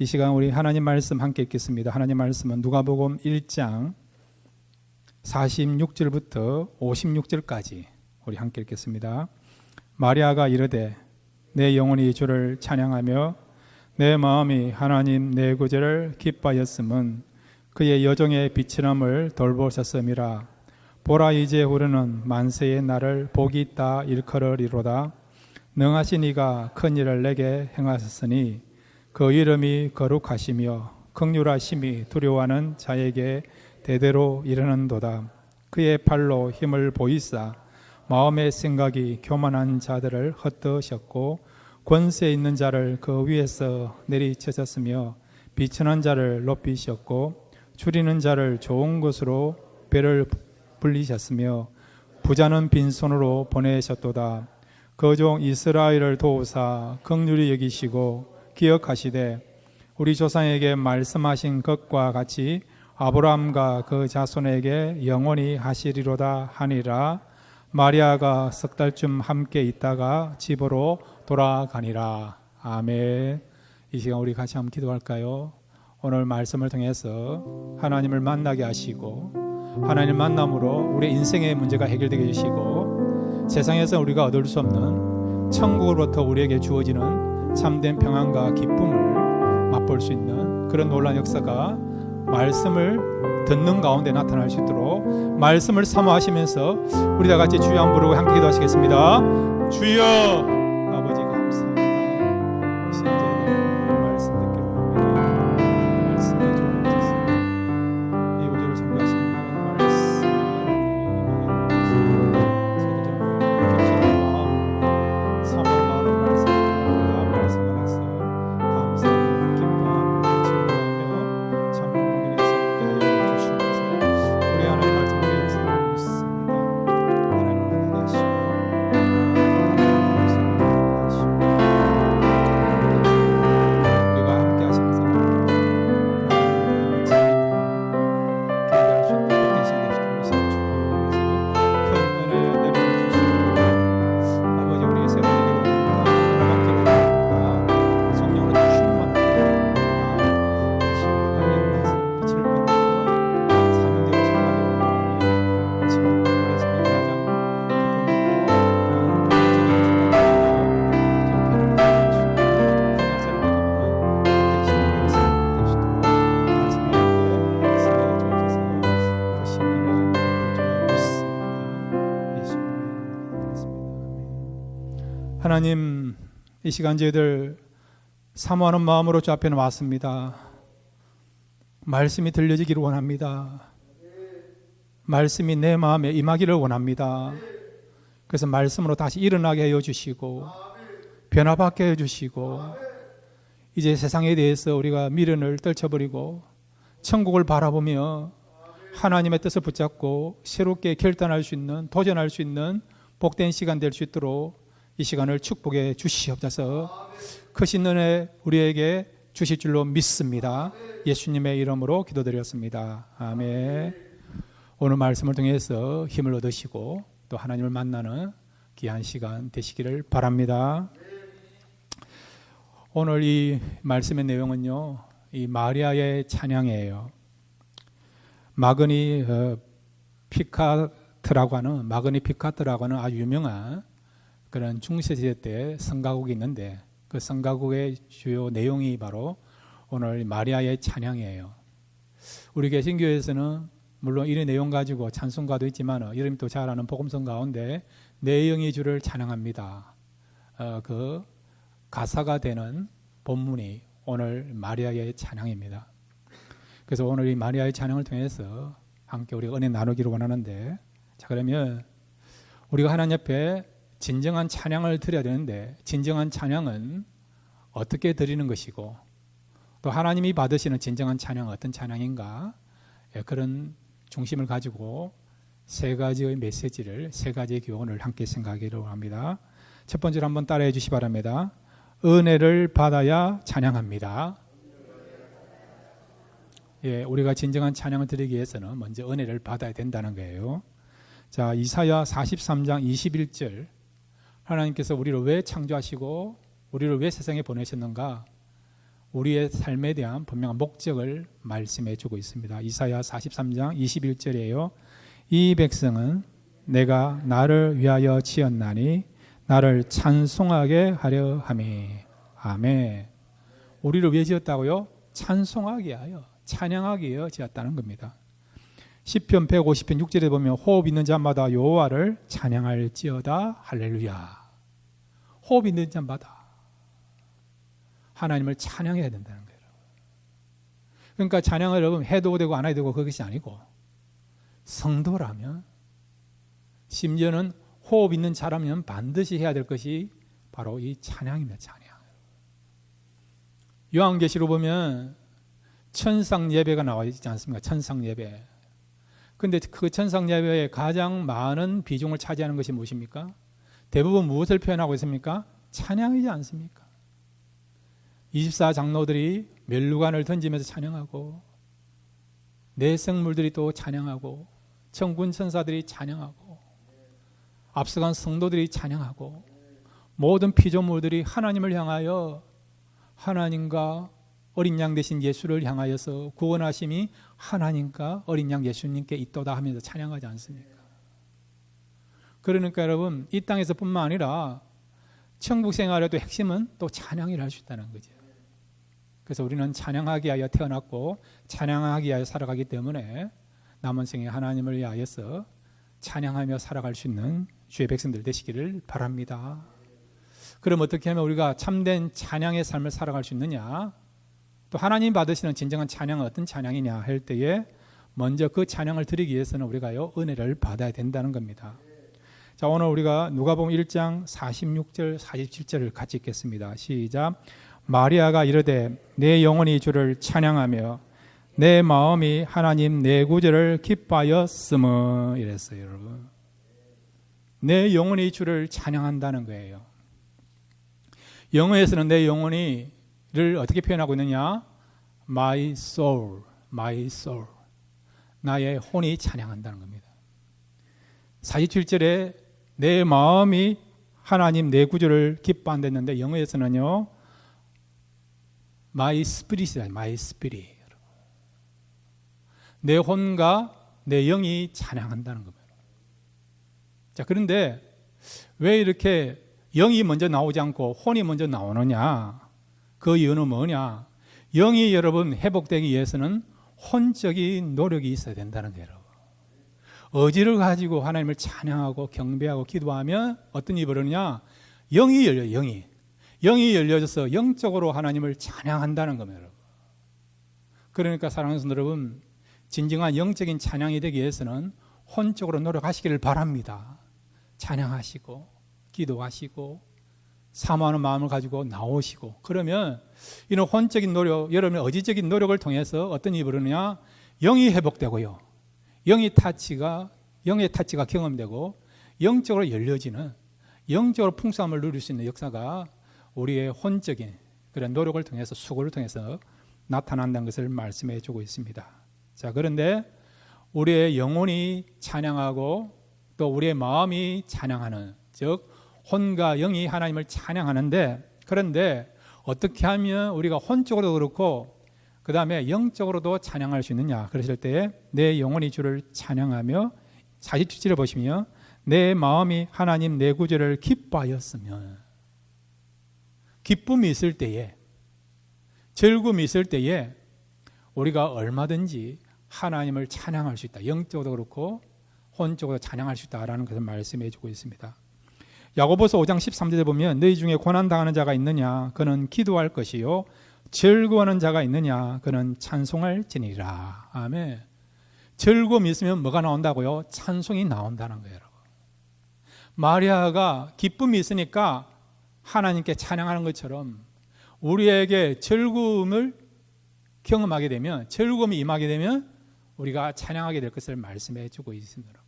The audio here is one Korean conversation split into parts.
이 시간 우리 하나님 말씀 함께 읽겠습니다. 하나님 말씀은 누가복음 1장 46절부터 56절까지 우리 함께 읽겠습니다. 마리아가 이르되 내 영혼이 주를 찬양하며 내 마음이 하나님 내 구주를 기뻐하였음은 그의 여종의 비천함을 돌보셨음이라. 보라 이제 우리는 만세의 날을 복이 있다 일컬으리로다. 능하신 이가 큰 일을 내게 행하셨으니 그 이름이 거룩하시며 긍휼하심이 두려워하는 자에게 대대로 이르는도다. 그의 팔로 힘을 보이사 마음의 생각이 교만한 자들을 헛되셨고 권세 있는 자를 그 위에서 내리치셨으며 비천한 자를 높이셨고 줄이는 자를 좋은 곳으로 배를 불리셨으며 부자는 빈손으로 보내셨도다. 그 종 이스라엘을 도우사 긍휼히 여기시고 기억하시되 우리 조상에게 말씀하신 것과 같이 아브라함과 그 자손에게 영원히 하시리로다 하니라. 마리아가 석 달쯤 함께 있다가 집으로 돌아가니라. 아멘. 이 시간 우리 같이 한번 기도할까요? 오늘 말씀을 통해서 하나님을 만나게 하시고 하나님 만남으로 우리의 인생의 문제가 해결되게 해주시고 세상에서 우리가 얻을 수 없는 천국으로부터 우리에게 주어지는 참된 평안과 기쁨을 맛볼 수 있는 그런 놀라운 역사가 말씀을 듣는 가운데 나타날 수 있도록 말씀을 사모하시면서 우리 다 같이 주여 한번 부르고 함께 기도하시겠습니다. 주여. 아버지 감사합니다. 이 시간 저희들 말씀 듣기로 합니다. 말씀에 주옵소서. 이 우주를 창조하신 말씀 하나님, 이 시간 저희들 사모하는 마음으로 주 앞에 나왔습니다. 말씀이 들려지기를 원합니다. 말씀이 내 마음에 임하기를 원합니다. 그래서 말씀으로 다시 일어나게 해주시고 변화받게 해주시고 이제 세상에 대해서 우리가 미련을 떨쳐버리고 천국을 바라보며 하나님의 뜻을 붙잡고 새롭게 결단할 수 있는, 도전할 수 있는 복된 시간 될 수 있도록 이 시간을 축복해 주시옵소서. 크신 은혜 우리에게 주실 줄로 믿습니다. 예수님의 이름으로 기도드렸습니다. 아멘. 오늘 말씀을 통해서 힘을 얻으시고 또 하나님을 만나는 귀한 시간 되시기를 바랍니다. 오늘 이 말씀의 내용은요, 이 마리아의 찬양이에요. 마그니 피카트라고 하는 아주 유명한 그런 중세시대 때 성가곡이 있는데 그 성가곡의 주요 내용이 바로 오늘 마리아의 찬양이에요. 우리 개신교에서는 물론 이런 내용 가지고 찬송가도 있지만 여러분이 또 잘 아는 복음성 가운데 내 영이 주를 찬양합니다. 그 가사가 되는 본문이 오늘 마리아의 찬양입니다. 그래서 오늘 이 마리아의 찬양을 통해서 함께 우리가 은혜 나누기를 원하는데, 자 그러면 우리가 하나님 옆에 진정한 찬양을 드려야 되는데 진정한 찬양은 어떻게 드리는 것이고 또 하나님이 받으시는 진정한 찬양은 어떤 찬양인가, 그런 중심을 가지고 세 가지의 메시지를, 세 가지의 교훈을 함께 생각하기로 합니다. 첫 번째로 한번 따라해 주시기 바랍니다. 은혜를 받아야 찬양합니다. 우리가 진정한 찬양을 드리기 위해서는 먼저 은혜를 받아야 된다는 거예요. 자, 이사야 43장 21절, 하나님께서 우리를 왜 창조하시고 우리를 왜 세상에 보내셨는가? 우리의 삶에 대한 분명한 목적을 말씀해 주고 있습니다. 이사야 43장 21절이에요. 이 백성은 내가 나를 위하여 지었나니 나를 찬송하게 하려 함이. 아멘. 우리를 왜 지었다고요? 찬송하게 하여, 찬양하게 하여 지었다는 겁니다. 시편 150편 6절에 보면 호흡 있는 자마다 여호와를 찬양할지어다. 할렐루야. 호흡 있는 자마다 하나님을 찬양해야 된다는 거예요. 그러니까 찬양을 여러분 해도 되고 안 해도 되고 그것이 아니고 성도라면, 심지어는 호흡 있는 자라면 반드시 해야 될 것이 바로 이 찬양입니다. 찬양. 요한계시로 보면 천상 예배가 나와 있지 않습니까? 천상 예배. 근데 그 천상 예배에 가장 많은 비중을 차지하는 것이 무엇입니까? 대부분 무엇을 표현하고 있습니까? 찬양이지 않습니까? 24장로들이 멜루간을 던지면서 찬양하고, 내생물들이 또 찬양하고, 천군 천사들이 찬양하고, 앞서간 성도들이 찬양하고, 모든 피조물들이 하나님을 향하여, 하나님과 어린 양 되신 예수를 향하여서 구원하심이 하나님과 어린 양 예수님께 있도다 하면서 찬양하지 않습니까? 그러니까 여러분, 이 땅에서 뿐만 아니라 천국 생활에도 핵심은 또 찬양이라 할 수 있다는 거죠. 그래서 우리는 찬양하기 위하여 태어났고 찬양하기 위하여 살아가기 때문에 남은 생에 하나님을 위하여서 찬양하며 살아갈 수 있는 주의 백성들 되시기를 바랍니다. 그럼 어떻게 하면 우리가 참된 찬양의 삶을 살아갈 수 있느냐? 또 하나님 받으시는 진정한 찬양은 어떤 찬양이냐 할 때에 먼저 그 찬양을 드리기 위해서는 우리가요 은혜를 받아야 된다는 겁니다. 자, 오늘 우리가 누가복음 1장 46절 47절을 같이 읽겠습니다. 시작. 마리아가 이르되 내 영혼이 주를 찬양하며 내 마음이 하나님 내 구주를 기뻐하였으므. 이랬어요, 여러분. 내 영혼이 주를 찬양한다는 거예요. 영어에서는 내 영혼이를 어떻게 표현하고 있느냐? My soul, my soul. 나의 혼이 찬양한다는 겁니다. 47절에 내 마음이 하나님 내 구주를 기뻐한댔는데 영어에서는요 My spirit이다. My spirit. 내 혼과 내 영이 찬양한다는 겁니다. 자, 그런데 왜 이렇게 영이 먼저 나오지 않고 혼이 먼저 나오느냐? 그 이유는 뭐냐? 영이 여러분 회복되기 위해서는 혼적인 노력이 있어야 된다는 거예요. 의지를 가지고 하나님을 찬양하고 경배하고 기도하면 어떤 일이 벌어지냐? 영이 열려요. 영이 열려져서 영적으로 하나님을 찬양한다는 겁니다. 그러니까 사랑하는 성도 여러분, 진정한 영적인 찬양이 되기 위해서는 혼적으로 노력하시기를 바랍니다. 찬양하시고 기도하시고 사모하는 마음을 가지고 나오시고, 그러면 이런 혼적인 노력, 여러분의 의지적인 노력을 통해서 어떤 일이 벌어지냐? 영이 회복되고요. 영의 타치가 경험되고 영적으로 열려지는, 영적으로 풍성함을 누릴 수 있는 역사가 우리의 혼적인 그런 노력을 통해서, 수고를 통해서 나타난다는 것을 말씀해 주고 있습니다. 자, 그런데 우리의 영혼이 찬양하고 또 우리의 마음이 찬양하는, 즉 혼과 영이 하나님을 찬양하는데, 그런데 어떻게 하면 우리가 혼적으로도 그렇고 그 다음에 영적으로도 찬양할 수 있느냐? 그러실 때에 내 영혼이 주를 찬양하며, 47절에 보시면 내 마음이 하나님 내 구주를 기뻐하였으면, 기쁨이 있을 때에, 즐거움이 있을 때에 우리가 얼마든지 하나님을 찬양할 수 있다. 영적으로도 그렇고 혼적으로 찬양할 수 있다라는 것을 말씀해 주고 있습니다. 야고보서 5장 13절에 보면 너희 중에 고난당하는 자가 있느냐? 그는 기도할 것이요 즐거워하는 자가 있느냐? 그는 찬송할지니라. 아멘. 즐거움이 있으면 뭐가 나온다고요? 찬송이 나온다는 거예요. 여러분. 마리아가 기쁨이 있으니까 하나님께 찬양하는 것처럼 우리에게 즐거움을 경험하게 되면, 즐거움이 임하게 되면 우리가 찬양하게 될 것을 말씀해 주고 있습니다.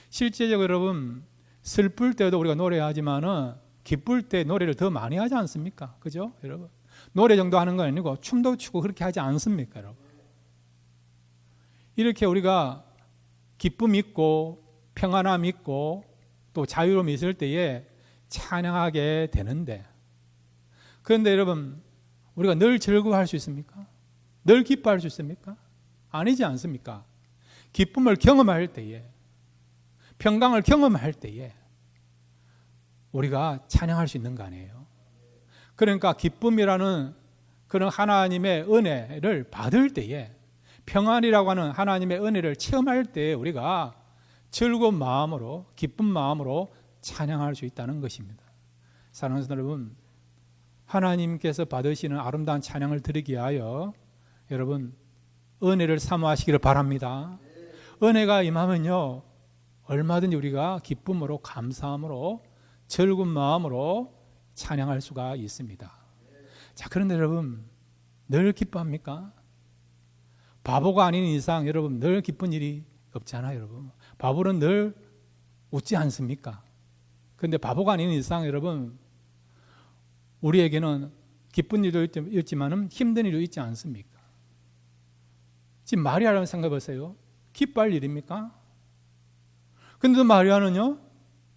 실제적으로 여러분, 슬플 때도 우리가 노래하지만은 기쁠 때 노래를 더 많이 하지 않습니까? 그죠? 여러분. 노래 정도 하는 건 아니고 춤도 추고 그렇게 하지 않습니까? 여러분. 이렇게 우리가 기쁨 있고 평안함 있고 또 자유로움이 있을 때에 찬양하게 되는데, 그런데 여러분, 우리가 늘 즐거워할 수 있습니까? 늘 기뻐할 수 있습니까? 아니지 않습니까? 기쁨을 경험할 때에, 평강을 경험할 때에 우리가 찬양할 수 있는 거 아니에요? 그러니까 기쁨이라는 그런 하나님의 은혜를 받을 때에, 평안이라고 하는 하나님의 은혜를 체험할 때에 우리가 즐거운 마음으로, 기쁜 마음으로 찬양할 수 있다는 것입니다. 사랑하는 성도 여러분, 하나님께서 받으시는 아름다운 찬양을 드리기 위하여 여러분 은혜를 사모하시기를 바랍니다. 은혜가 임하면요, 얼마든지 우리가 기쁨으로, 감사함으로, 즐거운 마음으로 찬양할 수가 있습니다. 자, 그런데 여러분, 늘 기뻐합니까? 바보가 아닌 이상 여러분 늘 기쁜 일이 없잖아요. 여러분, 바보는 늘 웃지 않습니까? 그런데 바보가 아닌 이상 여러분, 우리에게는 기쁜 일도 있지만 힘든 일도 있지 않습니까? 지금 마리아라는 생각해 보세요. 기뻐할 일입니까? 그런데도 마리아는요,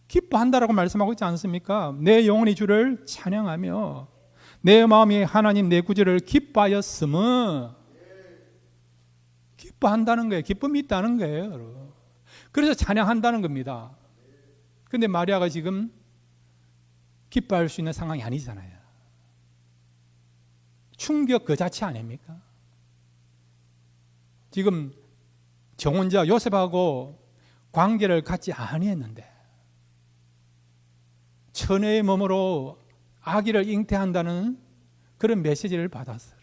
기뻐한다라고 말씀하고 있지 않습니까? 내 영혼이 주를 찬양하며 내 마음이 하나님 내 구주를 기뻐하였음은, 기뻐한다는 거예요. 기쁨이 있다는 거예요, 여러분. 그래서 찬양한다는 겁니다. 그런데 마리아가 지금 기뻐할 수 있는 상황이 아니잖아요. 충격 그 자체 아닙니까? 지금 정혼자 요셉하고 관계를 갖지 아니했는데 처녀의 몸으로 아기를 잉태한다는 그런 메시지를 받았어요.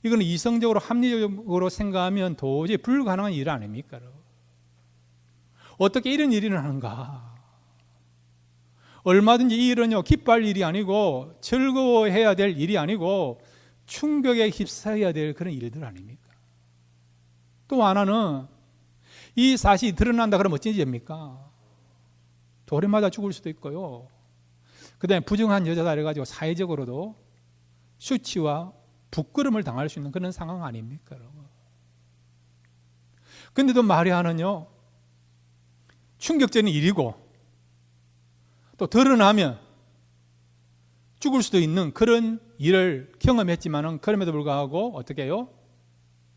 이건 이성적으로 합리적으로 생각하면 도저히 불가능한 일 아닙니까? 어떻게 이런 일이 하는가? 얼마든지 이 일은요, 기뻐할 일이 아니고 즐거워해야 될 일이 아니고 충격에 휩싸여야 될 그런 일들 아닙니까? 또 하나는 이 사실이 드러난다 그러면 어찌 됩니까? 돌에 맞아 죽을 수도 있고요. 그 다음에 부정한 여자다 그래가지고 사회적으로도 수치와 부끄러움을 당할 수 있는 그런 상황 아닙니까? 그런데도 마리아는요, 충격적인 일이고 또 드러나면 죽을 수도 있는 그런 일을 경험했지만은 그럼에도 불구하고 어떻게 해요?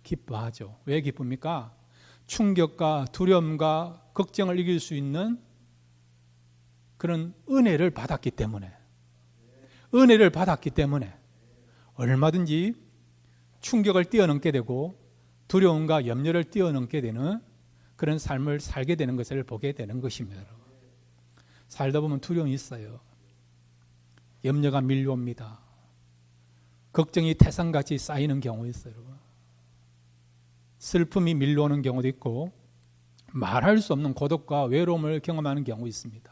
기뻐하죠. 왜 기쁩니까? 충격과 두려움과 걱정을 이길 수 있는 그런 은혜를 받았기 때문에, 은혜를 받았기 때문에 얼마든지 충격을 뛰어넘게 되고 두려움과 염려를 뛰어넘게 되는 그런 삶을 살게 되는 것을 보게 되는 것입니다. 살다 보면 두려움이 있어요. 염려가 밀려옵니다. 걱정이 태산같이 쌓이는 경우 있어요. 슬픔이 밀려오는 경우도 있고 말할 수 없는 고독과 외로움을 경험하는 경우 있습니다.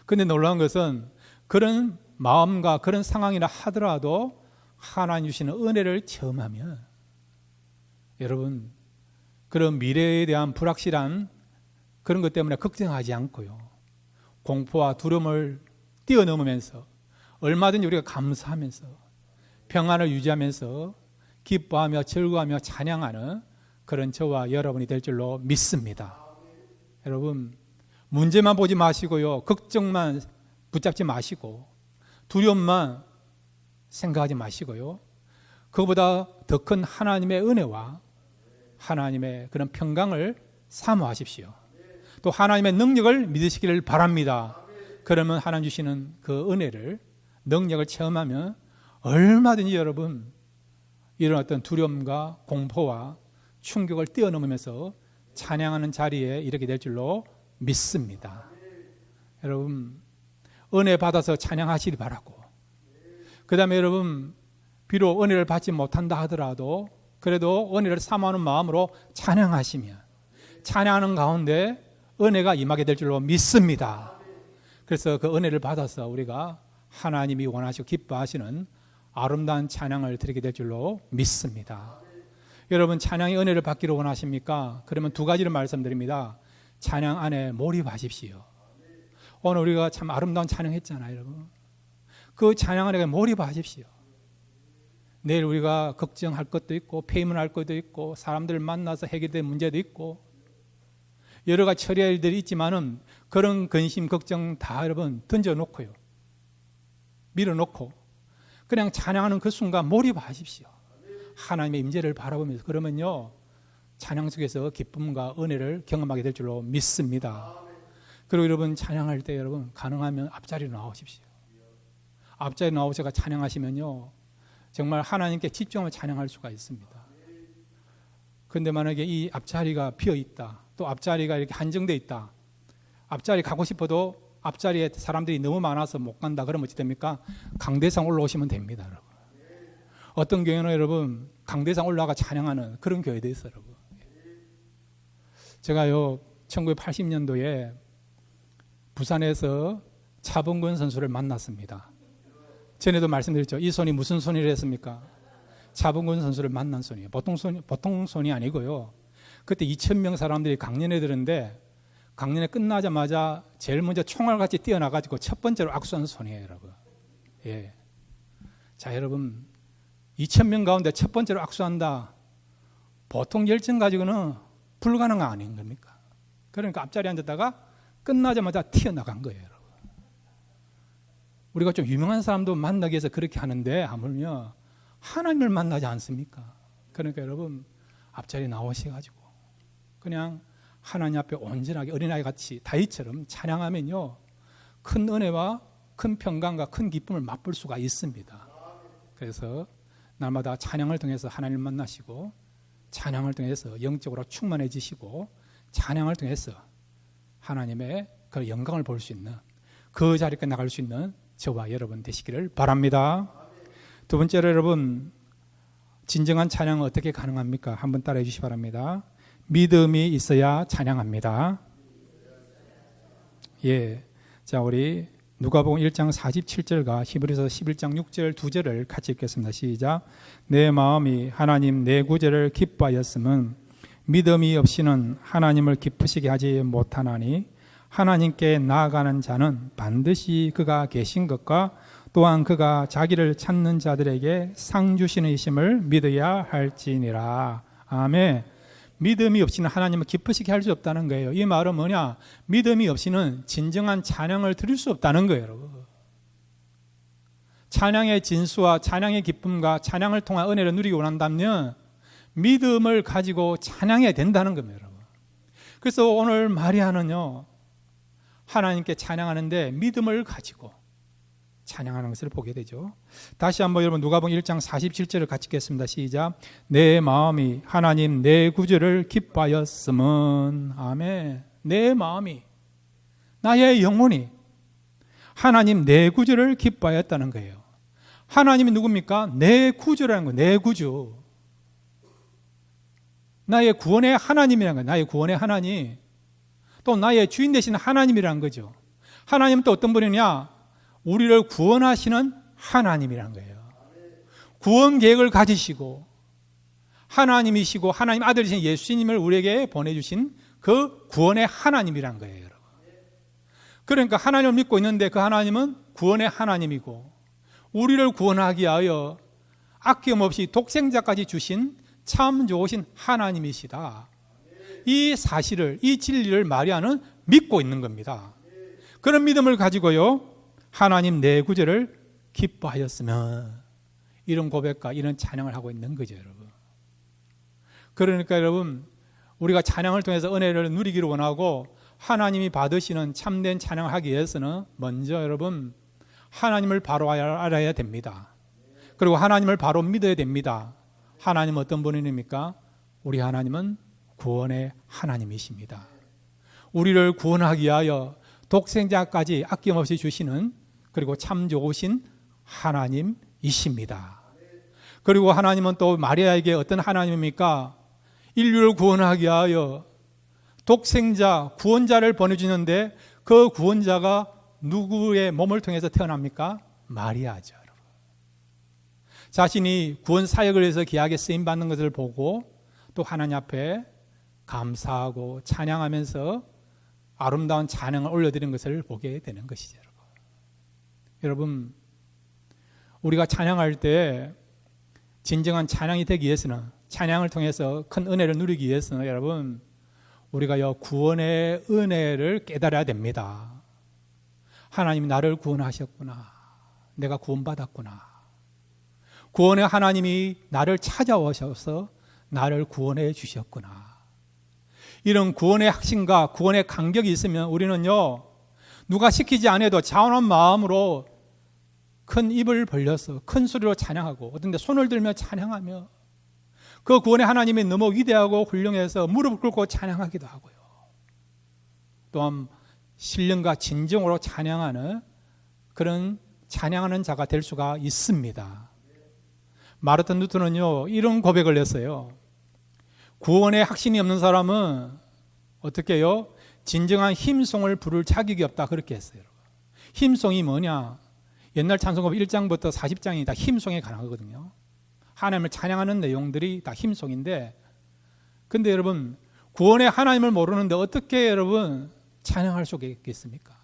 그런데 놀라운 것은 그런 마음과 그런 상황이라 하더라도 하나님 주시는 은혜를 체험하면 여러분, 그런 미래에 대한 불확실한 그런 것 때문에 걱정하지 않고요, 공포와 두려움을 뛰어넘으면서 얼마든지 우리가 감사하면서 평안을 유지하면서 기뻐하며 즐거워하며 찬양하는 그런 저와 여러분이 될 줄로 믿습니다. 여러분, 문제만 보지 마시고요, 걱정만 붙잡지 마시고 두려움만 생각하지 마시고요, 그보다 더 큰 하나님의 은혜와 하나님의 그런 평강을 사모하십시오. 또 하나님의 능력을 믿으시기를 바랍니다. 그러면 하나님 주시는 그 은혜를, 능력을 체험하면 얼마든지 여러분 이런 어떤 두려움과 공포와 충격을 뛰어넘으면서 찬양하는 자리에 이르게 될 줄로 믿습니다. 여러분, 은혜 받아서 찬양하시기 바라고, 그 다음에 여러분 비록 은혜를 받지 못한다 하더라도 그래도 은혜를 사모하는 마음으로 찬양하시면 찬양하는 가운데 은혜가 임하게 될 줄로 믿습니다. 그래서 그 은혜를 받아서 우리가 하나님이 원하시고 기뻐하시는 아름다운 찬양을 드리게 될 줄로 믿습니다. 여러분, 찬양의 은혜를 받기를 원하십니까? 그러면 두 가지를 말씀드립니다. 찬양 안에 몰입하십시오. 오늘 우리가 참 아름다운 찬양했잖아요, 여러분. 그 찬양 안에 몰입하십시오. 내일 우리가 걱정할 것도 있고 폐문할 것도 있고 사람들 만나서 해결될 문제도 있고 여러 가지 처리할 일들이 있지만은 그런 근심 걱정 다 여러분 던져놓고요, 밀어놓고 그냥 찬양하는 그 순간 몰입하십시오. 하나님의 임재를 바라보면서. 그러면요, 찬양 속에서 기쁨과 은혜를 경험하게 될 줄로 믿습니다. 그리고 여러분 찬양할 때 여러분 가능하면 앞자리로 나오십시오. 앞자리로 나오셔서 찬양하시면요, 정말 하나님께 집중하며 찬양할 수가 있습니다. 그런데 만약에 이 앞자리가 비어 있다, 또 앞자리가 이렇게 한정되어 있다, 앞자리 가고 싶어도 앞자리에 사람들이 너무 많아서 못 간다, 그러면 어찌 됩니까? 강대상 올라오시면 됩니다, 여러분. 어떤 교회는 여러분 강대상 올라가 찬양하는 그런 교회도 있어요, 여러분. 제가요 1980년도에 부산에서 차범근 선수를 만났습니다. 전에도 말씀드렸죠. 이 손이 무슨 손이라 했습니까? 차범근 선수를 만난 손이에요. 보통 손이 아니고요. 그때 2,000명 사람들이 강연에 들었는데, 강연회 끝나자마자 제일 먼저 총알같이 뛰어나가지고 첫 번째로 악수한 손이에요, 여러분. 예. 자, 여러분, 2,000명 가운데 첫 번째로 악수한다. 보통 열정 가지고는 불가능한 아닌 겁니까? 그러니까 앞자리에 앉았다가 끝나자마자 튀어나간 거예요, 여러분. 우리가 좀 유명한 사람도 만나기 위해서 그렇게 하는데, 하물며 하나님을 만나지 않습니까? 그러니까 여러분, 앞자리에 나오셔가지고 그냥 하나님 앞에 온전하게 어린아이 같이 다윗처럼 찬양하면요, 큰 은혜와 큰 평강과 큰 기쁨을 맛볼 수가 있습니다. 그래서 날마다 찬양을 통해서 하나님을 만나시고, 찬양을 통해서 영적으로 충만해지시고, 찬양을 통해서 하나님의 그 영광을 볼 수 있는, 그 자리에 나갈 수 있는 저와 여러분 되시기를 바랍니다. 두 번째로 여러분, 진정한 찬양은 어떻게 가능합니까? 한번 따라해 주시기 바랍니다. 믿음이 있어야 찬양합니다. 예. 자, 우리 누가복음 1장 47절과 히브리서 11장 6절 두 절을 같이 읽겠습니다. 시작. 내 마음이 하나님 내 구절을 기뻐하였음은 믿음이 없이는 하나님을 기쁘시게 하지 못하나니, 하나님께 나아가는 자는 반드시 그가 계신 것과 또한 그가 자기를 찾는 자들에게 상 주시는 이심을 믿어야 할지니라. 아멘. 믿음이 없이는 하나님을 기쁘시게 할 수 없다는 거예요. 이 말은 뭐냐? 믿음이 없이는 진정한 찬양을 드릴 수 없다는 거예요, 여러분. 찬양의 진수와 찬양의 기쁨과 찬양을 통한 은혜를 누리기 원한다면 믿음을 가지고 찬양해야 된다는 겁니다, 여러분. 그래서 오늘 마리아는요, 하나님께 찬양하는데 믿음을 가지고 찬양하는 것을 보게 되죠. 다시 한번 여러분 누가복음 1장 47절을 같이 읽겠습니다. 시작. 내 마음이 하나님 내 구주를 기뻐하였음은, 아멘. 내 마음이, 나의 영혼이 하나님 내 구주를 기뻐하였다는 거예요. 하나님이 누굽니까? 내 구주라는 거예요. 내 구주. 나의 구원의 하나님이라는 거예요. 나의 구원의 하나님. 또 나의 주인 되시는 하나님이라는 거죠. 하나님은 또 어떤 분이냐? 우리를 구원하시는 하나님이란 거예요. 구원 계획을 가지시고 하나님이시고 하나님 아들이신 예수님을 우리에게 보내주신 그 구원의 하나님이란 거예요, 여러분. 그러니까 하나님을 믿고 있는데 그 하나님은 구원의 하나님이고, 우리를 구원하기 위하여 아낌없이 독생자까지 주신 참 좋으신 하나님이시다. 이 사실을, 이 진리를 마리아는 믿고 있는 겁니다. 그런 믿음을 가지고요, 하나님 내 구주를 기뻐하였으면, 이런 고백과 이런 찬양을 하고 있는 거죠, 여러분. 그러니까 여러분, 우리가 찬양을 통해서 은혜를 누리기를 원하고 하나님이 받으시는 참된 찬양을 하기 위해서는 먼저 여러분, 하나님을 바로 알아야 됩니다. 그리고 하나님을 바로 믿어야 됩니다. 하나님은 어떤 분입니까? 우리 하나님은 구원의 하나님이십니다. 우리를 구원하기 위하여 독생자까지 아낌없이 주시는, 그리고 참 좋으신 하나님이십니다. 그리고 하나님은 또 마리아에게 어떤 하나님입니까? 인류를 구원하기 위하여 독생자, 구원자를 보내주는데 그 구원자가 누구의 몸을 통해서 태어납니까? 마리아죠, 여러분. 자신이 구원 사역을 위해서 귀하게 쓰임받는 것을 보고 또 하나님 앞에 감사하고 찬양하면서 아름다운 찬양을 올려드리는 것을 보게 되는 것이죠, 여러분. 여러분, 우리가 찬양할 때 진정한 찬양이 되기 위해서는, 찬양을 통해서 큰 은혜를 누리기 위해서는 여러분, 우리가 구원의 은혜를 깨달아야 됩니다. 하나님이 나를 구원하셨구나, 내가 구원받았구나, 구원의 하나님이 나를 찾아오셔서 나를 구원해 주셨구나. 이런 구원의 확신과 구원의 감격이 있으면 우리는요, 누가 시키지 않아도 자원한 마음으로 큰 입을 벌려서 큰 소리로 찬양하고, 어떤 데 손을 들며 찬양하며, 그 구원의 하나님이 너무 위대하고 훌륭해서 무릎 꿇고 찬양하기도 하고요. 또한 신령과 진정으로 찬양하는 그런 찬양하는 자가 될 수가 있습니다. 마르틴 루터는요, 이런 고백을 했어요. 구원의 확신이 없는 사람은 어떻게 해요? 진정한 힘송을 부를 자격이 없다, 그렇게 했어요. 힘송이 뭐냐? 옛날 찬송가 1장부터 40장이 다 힘송에 관한 거거든요. 하나님을 찬양하는 내용들이 다 힘송인데, 근데 여러분, 구원의 하나님을 모르는데 어떻게 여러분 찬양할 수 있겠습니까?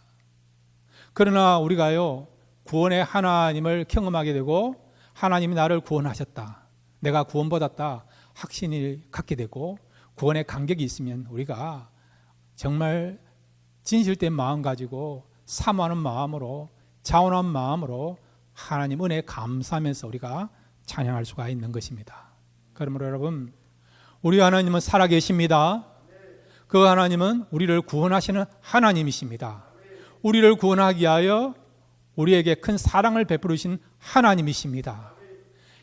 그러나 우리가요, 구원의 하나님을 경험하게 되고 하나님이 나를 구원하셨다, 내가 구원받았다 확신을 갖게 되고 구원의 감격이 있으면 우리가 정말 진실된 마음 가지고 사모하는 마음으로, 자원한 마음으로 하나님 은혜에 감사하면서 우리가 찬양할 수가 있는 것입니다. 그러므로 여러분, 우리 하나님은 살아계십니다. 그 하나님은 우리를 구원하시는 하나님이십니다. 우리를 구원하기 위하여 우리에게 큰 사랑을 베푸신 하나님이십니다.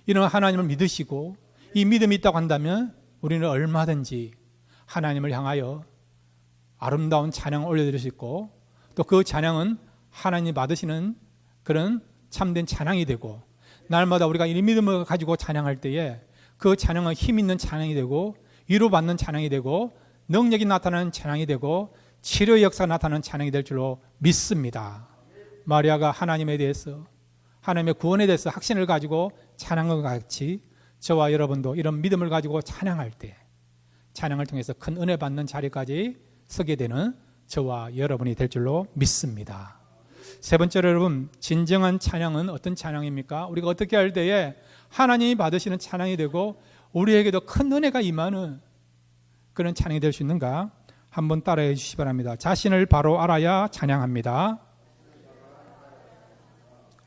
이런 하나님을 믿으시고 이 믿음이 있다고 한다면 우리는 얼마든지 하나님을 향하여 아름다운 찬양을 올려드릴 수 있고, 또 그 찬양은 하나님이 받으시는 그런 참된 찬양이 되고, 날마다 우리가 이 믿음을 가지고 찬양할 때에 그 찬양은 힘 있는 찬양이 되고, 위로받는 찬양이 되고, 능력이 나타나는 찬양이 되고, 치료의 역사가 나타나는 찬양이 될 줄로 믿습니다. 마리아가 하나님에 대해서, 하나님의 구원에 대해서 확신을 가지고 찬양한 것 같이 저와 여러분도 이런 믿음을 가지고 찬양할 때 찬양을 통해서 큰 은혜 받는 자리까지 서게 되는 저와 여러분이 될 줄로 믿습니다. 세 번째로 여러분, 진정한 찬양은 어떤 찬양입니까? 우리가 어떻게 할 때에 하나님이 받으시는 찬양이 되고 우리에게도 큰 은혜가 임하는 그런 찬양이 될 수 있는가? 한번 따라해 주시기 바랍니다. 자신을 바로 알아야 찬양합니다.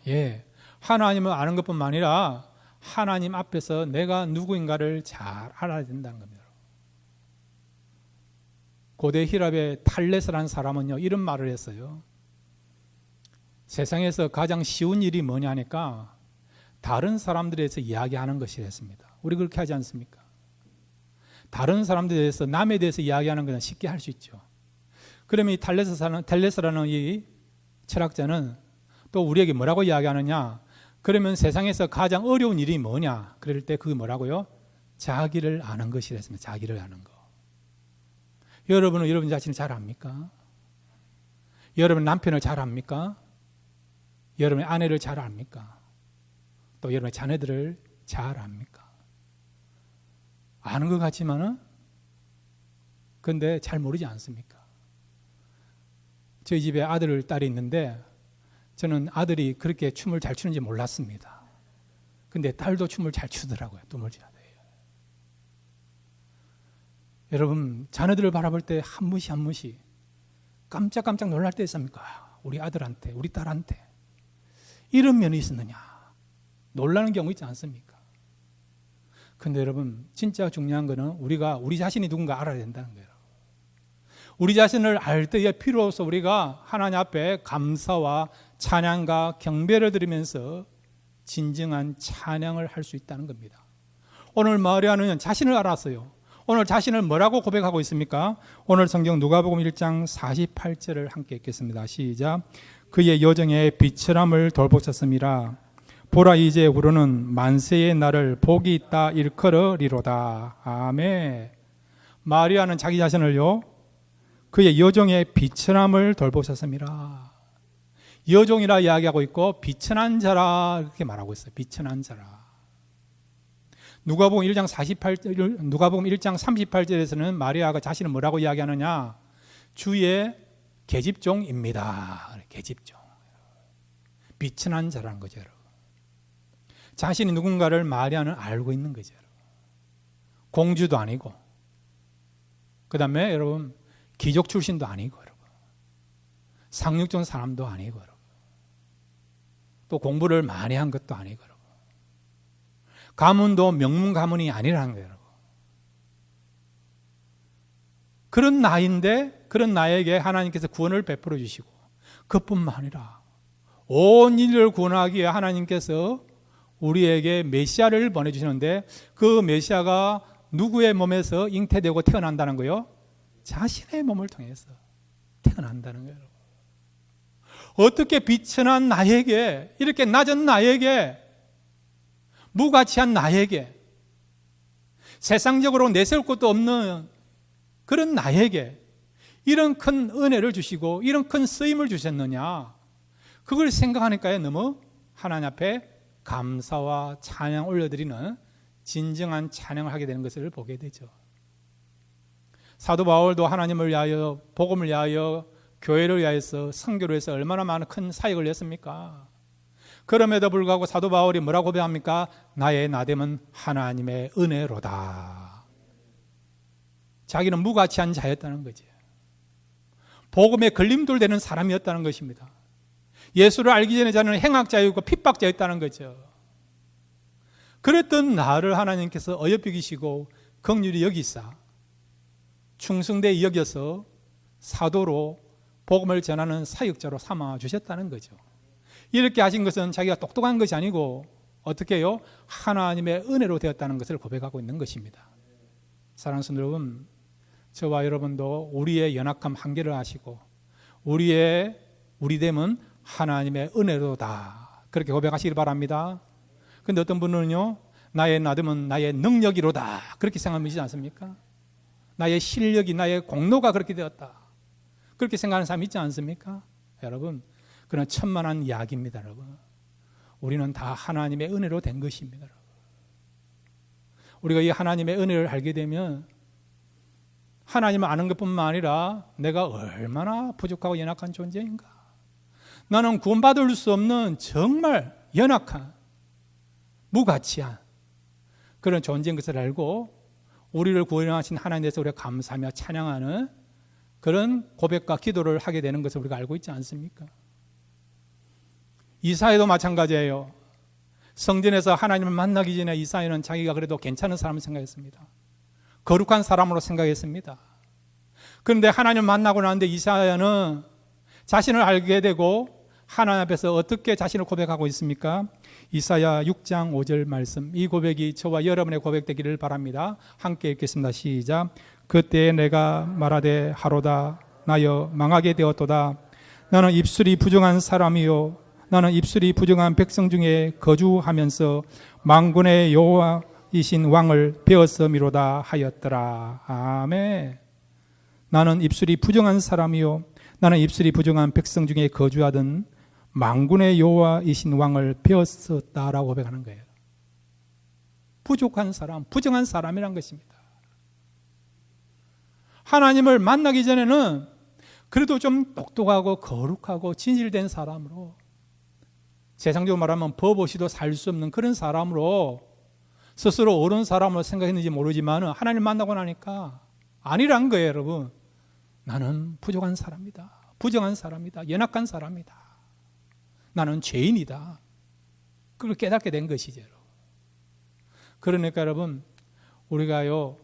예, 하나님을 아는 것뿐만 아니라 하나님 앞에서 내가 누구인가를 잘 알아야 된다는 겁니다. 고대 히랍의 탈레스라는 사람은요, 이런 말을 했어요. 세상에서 가장 쉬운 일이 뭐냐 하니까 다른 사람들에 대해서 이야기하는 것이 했습니다. 우리 그렇게 하지 않습니까? 다른 사람들에 대해서, 남에 대해서 이야기하는 것은 쉽게 할 수 있죠. 그러면 이 탈레스라는 이 철학자는 또 우리에게 뭐라고 이야기하느냐? 그러면 세상에서 가장 어려운 일이 뭐냐? 그럴 때 그게 뭐라고요? 자기를 아는 것이랬습니다. 자기를 아는 거. 여러분은 여러분 자신을 잘 압니까? 여러분 남편을 잘 압니까? 여러분의 아내를 잘 압니까? 또 여러분의 자녀들을 잘 압니까? 아는 것 같지만은 근데 잘 모르지 않습니까? 저희 집에 아들, 딸이 있는데 저는 아들이 그렇게 춤을 잘 추는지 몰랐습니다. 근데 딸도 춤을 잘 추더라고요. 뚜물지라도. 여러분, 자녀들을 바라볼 때 한 번씩 한 번씩 깜짝깜짝 놀랄 때 있습니까? 우리 아들한테, 우리 딸한테 이런 면이 있었느냐? 놀라는 경우 있지 않습니까? 근데 여러분, 진짜 중요한 거는 우리가 우리 자신이 누군가 알아야 된다는 거예요. 우리 자신을 알 때에 비로소 우리가 하나님 앞에 감사와 찬양과 경배를 드리면서 진정한 찬양을 할 수 있다는 겁니다. 오늘 마리아는 자신을 알았어요. 오늘 자신을 뭐라고 고백하고 있습니까? 오늘 성경 누가복음 1장 48절을 함께 읽겠습니다. 시작. 그의 여정에 비천함을 돌보셨습니다. 보라, 이제 우리는 만세의 날을 복이 있다 일컬으리로다. 아멘. 마리아는 자기 자신을요, 그의 여종의 비천함을 돌보셨습니다. 여종이라 이야기하고 있고 비천한 자라 이렇게 말하고 있어요. 비천한 자라. 누가복음 1장 38절에서는 마리아가 자신을 뭐라고 이야기하느냐? 주의 계집종입니다. 계집종. 비천한 자라는 거죠. 자신이 누군가를 마리아는 알고 있는 거죠. 공주도 아니고, 그 다음에 여러분 귀족 출신도 아니고, 여러분 상류층 사람도 아니고, 여러분 또 공부를 많이 한 것도 아니고, 여러분 가문도 명문 가문이 아니라는 거예요. 그런 나이인데 그런 나에게 하나님께서 구원을 베풀어 주시고, 그뿐만 아니라 온 인류를 구원하기 위해 하나님께서 우리에게 메시아를 보내주시는데, 그 메시아가 누구의 몸에서 잉태되고 태어난다는 거요? 자신의 몸을 통해서 태어난다는 거예요. 어떻게 비천한 나에게, 이렇게 낮은 나에게, 무가치한 나에게, 세상적으로 내세울 것도 없는 그런 나에게 이런 큰 은혜를 주시고 이런 큰 쓰임을 주셨느냐, 그걸 생각하니까 너무 하나님 앞에 감사와 찬양 올려드리는 진정한 찬양을 하게 되는 것을 보게 되죠. 사도 바울도 하나님을 위하여, 복음을 위하여, 교회를 위하여서, 선교를 위해서 얼마나 많은 큰 사역을 했습니까? 그럼에도 불구하고 사도 바울이 뭐라고 고백합니까? 나의 나됨은 하나님의 은혜로다. 자기는 무가치한 자였다는 거죠. 복음에 걸림돌 되는 사람이었다는 것입니다. 예수를 알기 전에 자는 행악자였고 핍박자였다는 거죠. 그랬던 나를 하나님께서 어여삐 기시고 긍휼히 여기사 충성되이 여겨서 사도로 복음을 전하는 사역자로 삼아 주셨다는 거죠. 이렇게 하신 것은 자기가 똑똑한 것이 아니고 어떻게 해요? 하나님의 은혜로 되었다는 것을 고백하고 있는 것입니다. 사랑하는 성도 여러분, 저와 여러분도 우리의 연약함 한계를 아시고 우리됨은 하나님의 은혜로다, 그렇게 고백하시길 바랍니다. 그런데 어떤 분은요, 나의 나됨은 나의 능력이로다, 그렇게 생각하시지 않습니까? 나의 실력이, 나의 공로가 그렇게 되었다, 그렇게 생각하는 사람이 있지 않습니까? 여러분, 그런 천만한 이야기입니다. 여러분, 우리는 다 하나님의 은혜로 된 것입니다. 여러분. 우리가 이 하나님의 은혜를 알게 되면 하나님을 아는 것뿐만 아니라 내가 얼마나 부족하고 연약한 존재인가, 나는 구원받을 수 없는 정말 연약한 무가치한 그런 존재인 것을 알고 우리를 구원하신 하나님에 대해서 우리가 감사하며 찬양하는 그런 고백과 기도를 하게 되는 것을 우리가 알고 있지 않습니까? 이사야도 마찬가지예요. 성전에서 하나님을 만나기 전에 이사야는 자기가 그래도 괜찮은 사람을 생각했습니다. 거룩한 사람으로 생각했습니다. 그런데 하나님을 만나고 나는데 이사야는 자신을 알게 되고 하나님 앞에서 어떻게 자신을 고백하고 있습니까? 이사야 6장 5절 말씀, 이 고백이 저와 여러분의 고백 되기를 바랍니다. 함께 읽겠습니다. 시작. 그때 내가 말하되 하로다 나여 망하게 되었도다. 나는 입술이 부정한 사람이요 나는 입술이 부정한 백성 중에 거주하면서 만군의 여호와이신 왕을 배었음이로다 하였더라. 아멘. 나는 입술이 부정한 사람이요 나는 입술이 부정한 백성 중에 거주하던 만군의 여호와이신 왕을 배웠었다라고 고백하는 거예요. 부족한 사람, 부정한 사람이란 것입니다. 하나님을 만나기 전에는 그래도 좀 똑똑하고 거룩하고 진실된 사람으로, 세상적으로 말하면 법 없이도 살 수 없는 그런 사람으로, 스스로 옳은 사람으로 생각했는지 모르지만 하나님 만나고 나니까 아니란 거예요. 여러분, 나는 부족한 사람이다, 부정한 사람이다, 연약한 사람이다, 나는 죄인이다, 그걸 깨닫게 된 것이죠. 그러니까 여러분, 우리가요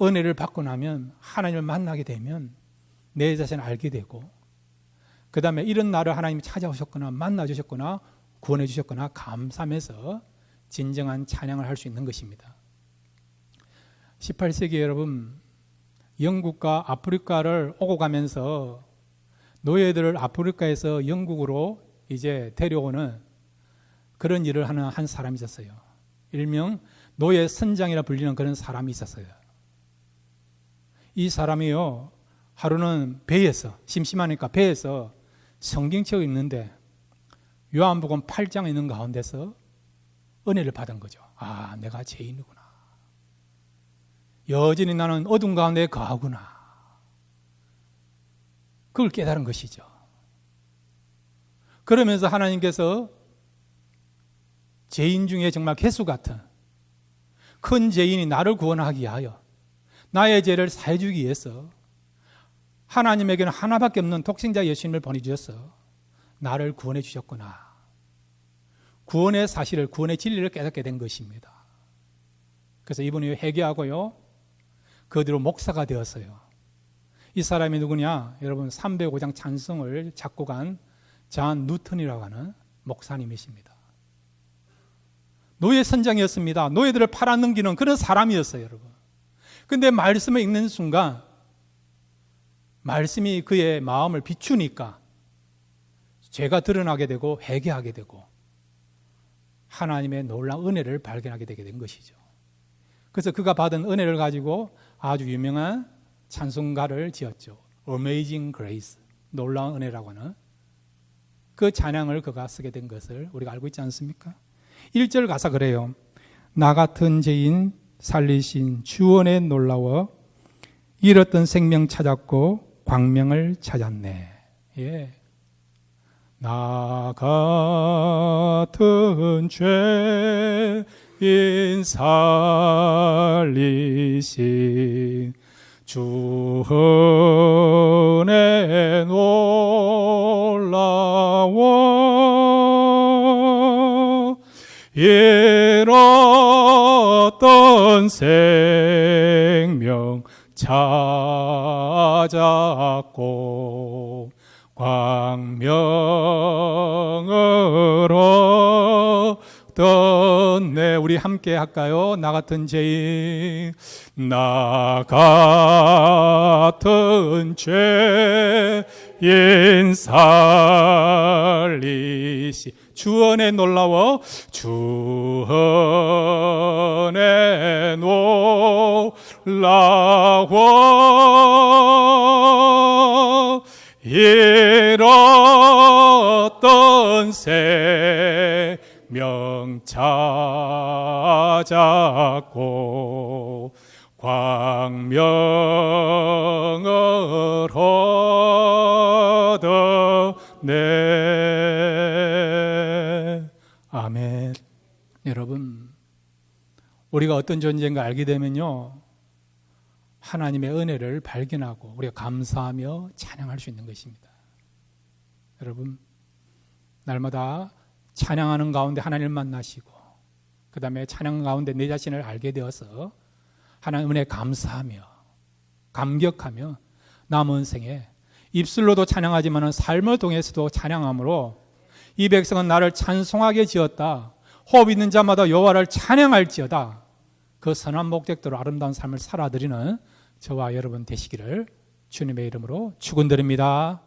은혜를 받고 나면, 하나님을 만나게 되면 내 자신을 알게 되고, 그 다음에 이런 나를 하나님이 찾아오셨거나 만나주셨거나 구원해 주셨거나 감사하면서 진정한 찬양을 할 수 있는 것입니다. 18세기 여러분, 영국과 아프리카를 오고 가면서 노예들을 아프리카에서 영국으로 이제 데려오는 그런 일을 하는 한 사람이 있었어요. 일명 노예 선장이라 불리는 그런 사람이 있었어요. 이 사람이요, 하루는 배에서, 심심하니까 배에서 성경책이 있는데 요한복음 8장에 있는 가운데서 은혜를 받은 거죠. 아, 내가 죄인이구나, 여전히 나는 어둠 가운데 거하구나, 그걸 깨달은 것이죠. 그러면서 하나님께서 죄인 중에 정말 개수 같은 큰 죄인이 나를 구원하기 위하여 나의 죄를 사해주기 위해서 하나님에게는 하나밖에 없는 독생자 예수님을 보내주셔서 나를 구원해 주셨구나, 구원의 사실을, 구원의 진리를 깨닫게 된 것입니다. 그래서 이분이 회개하고요, 그 뒤로 목사가 되었어요. 이 사람이 누구냐? 여러분, 305장 찬송을 작곡한 존 뉴턴이라고 하는 목사님이십니다. 노예 선장이었습니다. 노예들을 팔아넘기는 그런 사람이었어요, 여러분. 근데 말씀을 읽는 순간 말씀이 그의 마음을 비추니까 죄가 드러나게 되고 회개하게 되고 하나님의 놀라운 은혜를 발견하게 되게 된 것이죠. 그래서 그가 받은 은혜를 가지고 아주 유명한 찬송가를 지었죠. Amazing Grace, 놀라운 은혜라고 하는 그 찬양을 그가 쓰게 된 것을 우리가 알고 있지 않습니까? 1절 가사 그래요. 나 같은 죄인 살리신 주원에 놀라워 잃었던 생명 찾았고 광명을 찾았네. 예. 나 같은 죄인 살리신 주원에 놀라워 잃었던 생명 찾았고 광명을 얻었네. 우리 함께 할까요? 나 같은 죄인, 나 같은 죄인 살리시 주원에 놀라워 주원에 놀라워 잃었던 생명 찾았고 광명을 얻었네. 아멘. 여러분, 우리가 어떤 존재인가 알게 되면요, 하나님의 은혜를 발견하고 우리가 감사하며 찬양할 수 있는 것입니다. 여러분, 날마다 찬양하는 가운데 하나님을 만나시고 그 다음에 찬양 가운데 내 자신을 알게 되어서 하나님 은혜에 감사하며 감격하며 남은 생에 입술로도 찬양하지만 삶을 통해서도 찬양함으로 이 백성은 나를 찬송하게 지었다. 호흡 있는 자마다 여호와를 찬양할지어다. 그 선한 목적대로 아름다운 삶을 살아드리는 저와 여러분 되시기를 주님의 이름으로 축원드립니다.